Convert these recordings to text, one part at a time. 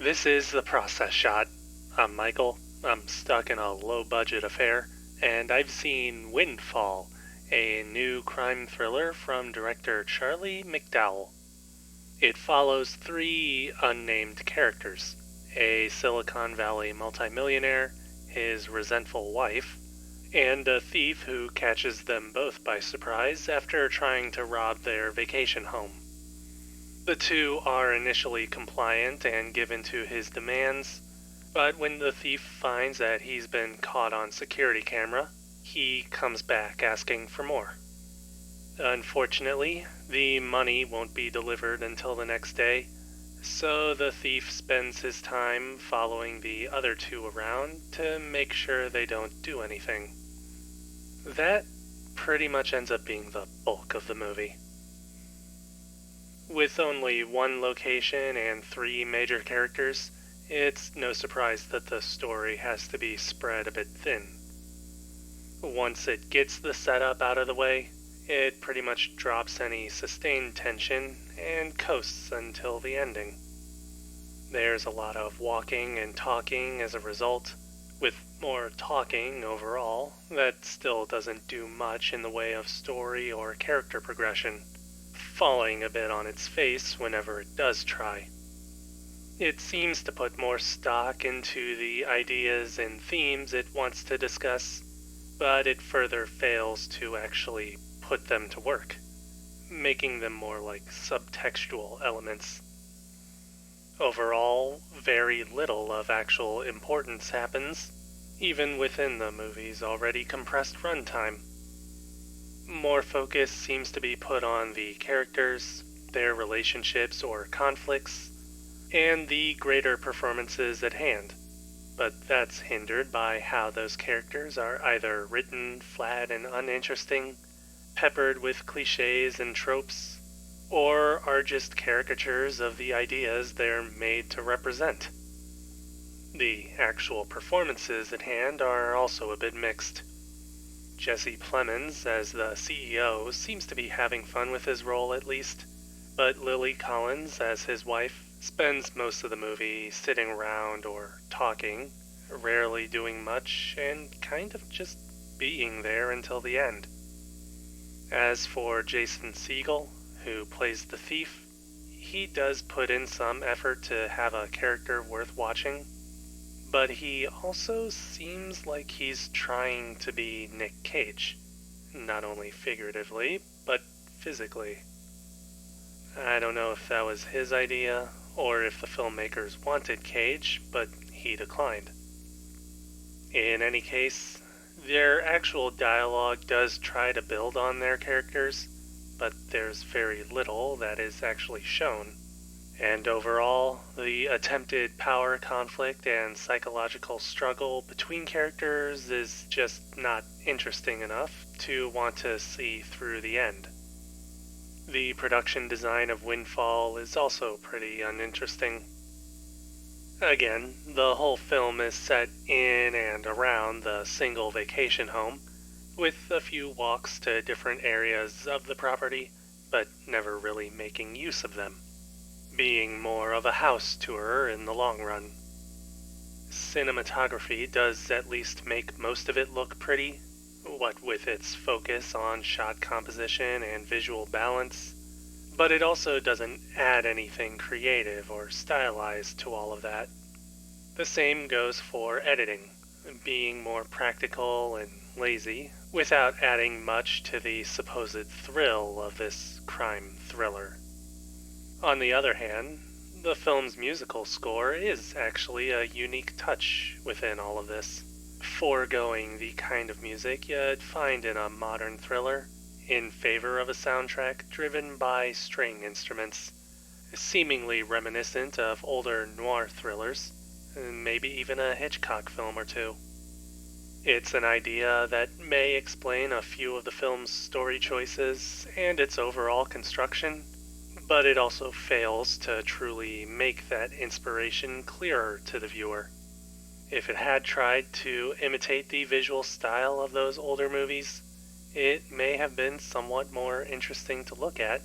This is The Process Shot. I'm Michael. I'm stuck in a low budget affair, and I've seen Windfall, a new crime thriller from director Charlie McDowell. It follows three unnamed characters: a Silicon Valley multimillionaire, his resentful wife, and a thief who catches them both by surprise after trying to rob their vacation home. The two are initially compliant and give in to his demands, but when the thief finds that he's been caught on security camera, he comes back asking for more. Unfortunately, the money won't be delivered until the next day, so the thief spends his time following the other two around to make sure they don't do anything. That pretty much ends up being the bulk of the movie. With only one location and three major characters, it's no surprise that the story has to be spread a bit thin. Once it gets the setup out of the way, it pretty much drops any sustained tension and coasts until the ending. There's a lot of walking and talking as a result, with more talking overall that still doesn't do much in the way of story or character progression, falling a bit on its face whenever it does try. It seems to put more stock into the ideas and themes it wants to discuss, but it further fails to actually put them to work, making them more like subtextual elements. Overall, very little of actual importance happens, even within the movie's already compressed runtime. More focus seems to be put on the characters, their relationships or conflicts, and the greater performances at hand, but that's hindered by how those characters are either written flat and uninteresting, peppered with cliches and tropes, or are just caricatures of the ideas they're made to represent. The actual performances at hand are also a bit mixed. Jesse Plemons, as the CEO, seems to be having fun with his role at least, but Lily Collins, as his wife, spends most of the movie sitting around or talking, rarely doing much, and kind of just being there until the end. As for Jason Segel, who plays the thief, he does put in some effort to have a character worth watching, but he also seems like he's trying to be Nick Cage, not only figuratively, but physically. I don't know if that was his idea, or if the filmmakers wanted Cage, but he declined. In any case, their actual dialogue does try to build on their characters, but there's very little that is actually shown. And overall, the attempted power conflict and psychological struggle between characters is just not interesting enough to want to see through the end. The production design of Windfall is also pretty uninteresting. Again, the whole film is set in and around the single vacation home, with a few walks to different areas of the property, but never really making use of them, being more of a house tour in the long run. Cinematography does at least make most of it look pretty, what with its focus on shot composition and visual balance, but it also doesn't add anything creative or stylized to all of that. The same goes for editing, being more practical and lazy, without adding much to the supposed thrill of this crime thriller. On the other hand, the film's musical score is actually a unique touch within all of this, foregoing the kind of music you'd find in a modern thriller, in favor of a soundtrack driven by string instruments, seemingly reminiscent of older noir thrillers, maybe even a Hitchcock film or two. It's an idea that may explain a few of the film's story choices and its overall construction, but it also fails to truly make that inspiration clearer to the viewer. If it had tried to imitate the visual style of those older movies, it may have been somewhat more interesting to look at,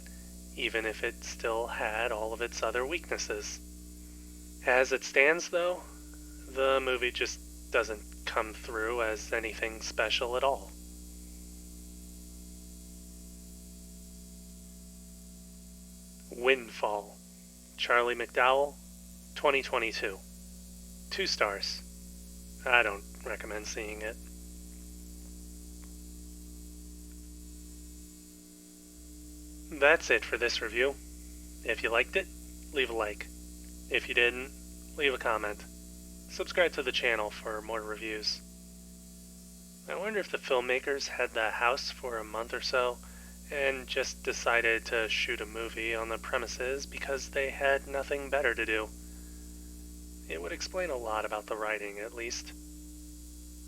even if it still had all of its other weaknesses. As it stands, though, the movie just doesn't come through as anything special at all. Windfall, Charlie McDowell, 2022. 2 stars. I don't recommend seeing it. That's it for this review. If you liked it, leave a like. If you didn't, leave a comment. Subscribe to the channel for more reviews. I wonder if the filmmakers had the house for a month or so and just decided to shoot a movie on the premises because they had nothing better to do. It would explain a lot about the writing, at least.